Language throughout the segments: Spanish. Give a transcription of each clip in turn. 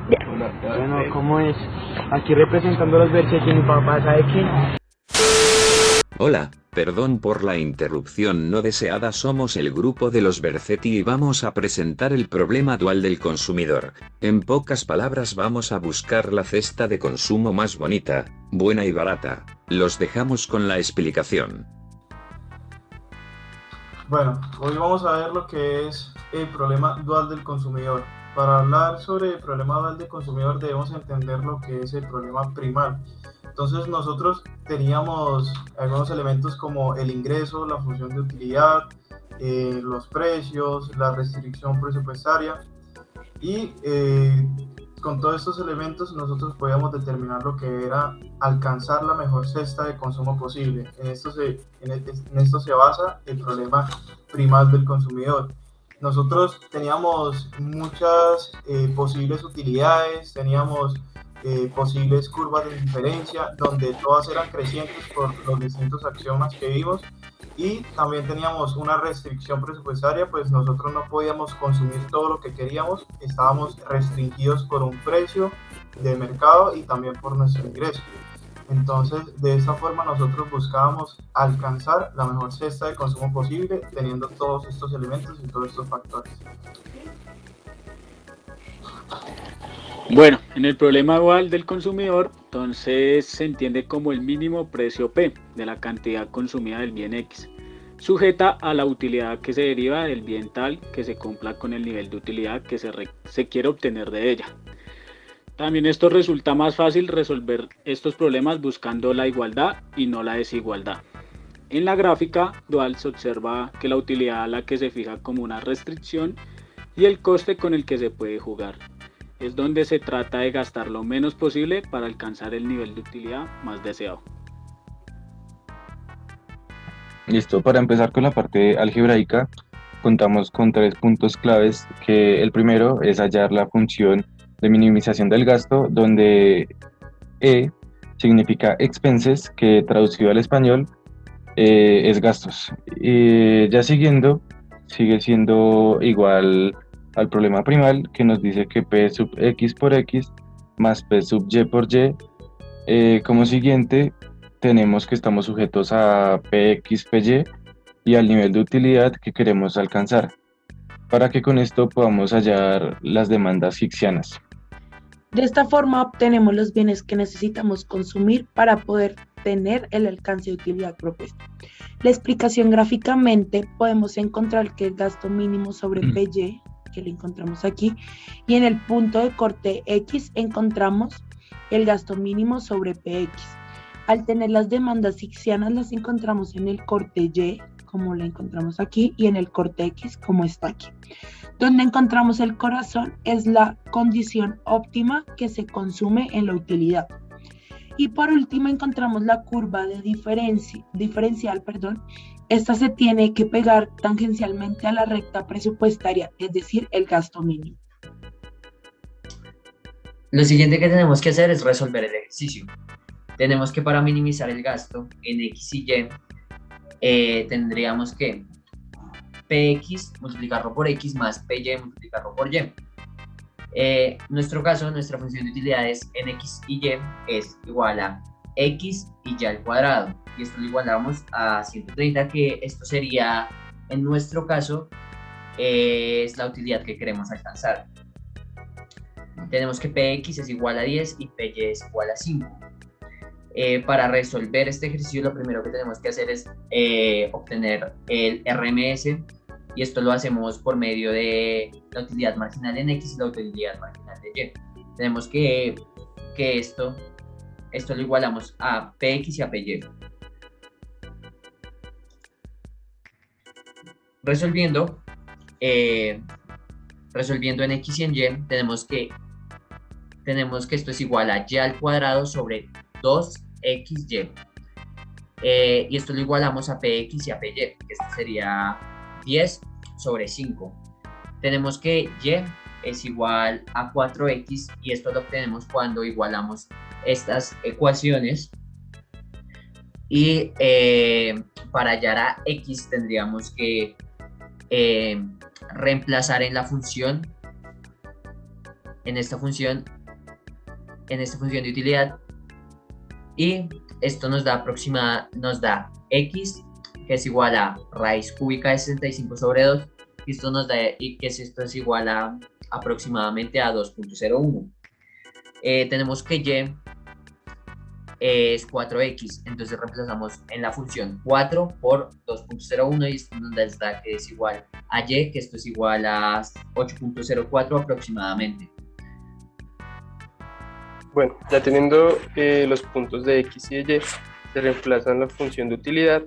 Bueno, ¿cómo es? Aquí representando los versos de mi papá, ¿sabe quién? Hola, perdón por la interrupción no deseada. Somos el grupo de los Bercetti y vamos a presentar el problema dual del consumidor. En pocas palabras, vamos a buscar la cesta de consumo más bonita, buena y barata. Los dejamos con la explicación. Bueno, hoy vamos a ver lo que es el problema dual del consumidor. Para hablar sobre el problema dual del consumidor debemos entender lo que es el problema primal. Entonces nosotros teníamos algunos elementos como el ingreso, la función de utilidad, los precios, la restricción presupuestaria y con todos estos elementos nosotros podíamos determinar lo que era alcanzar la mejor cesta de consumo posible. En esto se basa el problema primal del consumidor. Nosotros teníamos muchas posibles utilidades, teníamos posibles curvas de diferencia, donde todas eran crecientes por los distintos axiomas que vimos, y también teníamos una restricción presupuestaria, pues nosotros no podíamos consumir todo lo que queríamos, estábamos restringidos por un precio de mercado y también por nuestro ingreso. Entonces, de esta forma nosotros buscábamos alcanzar la mejor cesta de consumo posible, teniendo todos estos elementos y todos estos factores. Bueno, en el problema dual del consumidor, entonces se entiende como el mínimo precio P de la cantidad consumida del bien X, sujeta a la utilidad que se deriva del bien tal que se cumpla con el nivel de utilidad que se quiere obtener de ella. También esto resulta más fácil resolver estos problemas buscando la igualdad y no la desigualdad. En la gráfica dual se observa que la utilidad a la que se fija como una restricción y el coste con el que se puede jugar. Es donde se trata de gastar lo menos posible para alcanzar el nivel de utilidad más deseado. Listo, para empezar con la parte algebraica, contamos con 3 puntos claves, que el primero es hallar la función de minimización del gasto, donde E significa expenses, que traducido al español es gastos. Ya siguiendo, sigue siendo igual al problema primal, que nos dice que P sub X por X más P sub Y por Y. Como siguiente, tenemos que estamos sujetos a PX, PY y al nivel de utilidad que queremos alcanzar, para que con esto podamos hallar las demandas hicksianas. De esta forma obtenemos los bienes que necesitamos consumir para poder tener el alcance de utilidad propuesto. La explicación gráficamente podemos encontrar que el gasto mínimo sobre PY, que lo encontramos aquí, y en el punto de corte X encontramos el gasto mínimo sobre PX. Al tener las demandas hicksianas las encontramos en el corte Y, como la encontramos aquí, y en el corte X, como está aquí. Donde encontramos el corazón es la condición óptima que se consume en la utilidad. Y por último encontramos la curva de diferencial. Esta se tiene que pegar tangencialmente a la recta presupuestaria, es decir, el gasto mínimo. Lo siguiente que tenemos que hacer es resolver el ejercicio. Tenemos que, para minimizar el gasto en X y Y, tendríamos que Px multiplicarlo por X más Py multiplicarlo por Y. Nuestro caso, nuestra función de utilidad es en X y Y es igual a X y Y al cuadrado. Y esto lo igualamos a 130, que esto sería, en nuestro caso, es la utilidad que queremos alcanzar. Tenemos que Px es igual a 10 y Py es igual a 5. Para resolver este ejercicio, lo primero que tenemos que hacer es obtener el RMS, y esto lo hacemos por medio de la utilidad marginal en X y la utilidad marginal de Y. Tenemos que esto lo igualamos a Px y a Py. Resolviendo en X y en Y, tenemos que esto es igual a Y al cuadrado sobre 2XY. Y esto lo igualamos a Px y a Py, que esto sería 10 sobre 5. Tenemos que Y es igual a 4X, y esto lo obtenemos cuando igualamos estas ecuaciones. Y para hallar a X tendríamos que reemplazar en esta función en esta función de utilidad, y esto nos da x, que es igual a raíz cúbica de 65 sobre 2, y esto nos da, y que esto es igual a aproximadamente a 2.01. Tenemos que y es 4x, entonces reemplazamos en la función 4 por 2.01 y esto nos da que es igual a y, que esto es igual a 8.04 aproximadamente. Bueno, ya teniendo los puntos de x y de y, se reemplazan la función de utilidad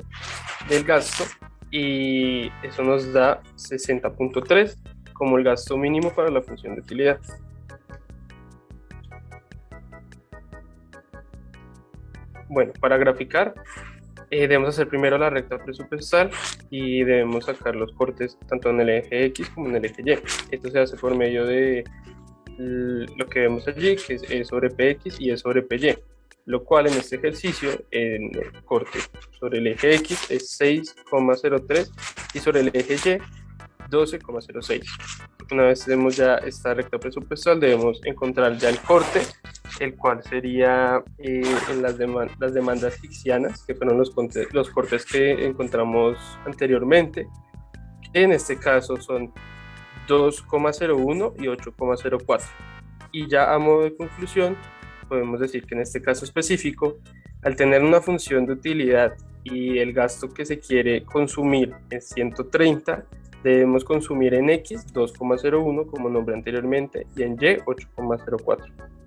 del gasto y eso nos da 60.3 como el gasto mínimo para la función de utilidad. Bueno, para graficar debemos hacer primero la recta presupuestal y debemos sacar los cortes tanto en el eje X como en el eje Y. Esto se hace por medio de lo que vemos allí, que es E sobre PX y E sobre PY, lo cual en este ejercicio, en el corte sobre el eje X es 6,03 y sobre el eje Y 12,06. Una vez tenemos ya esta recta presupuestal, debemos encontrar ya el corte, el cual sería en las demandas ficcianas, que fueron los cortes que encontramos anteriormente, que en este caso son 2,01 y 8,04. Y ya a modo de conclusión, podemos decir que en este caso específico, al tener una función de utilidad y el gasto que se quiere consumir es 130, debemos consumir en X 2,01 como nombré anteriormente y en Y 8,04.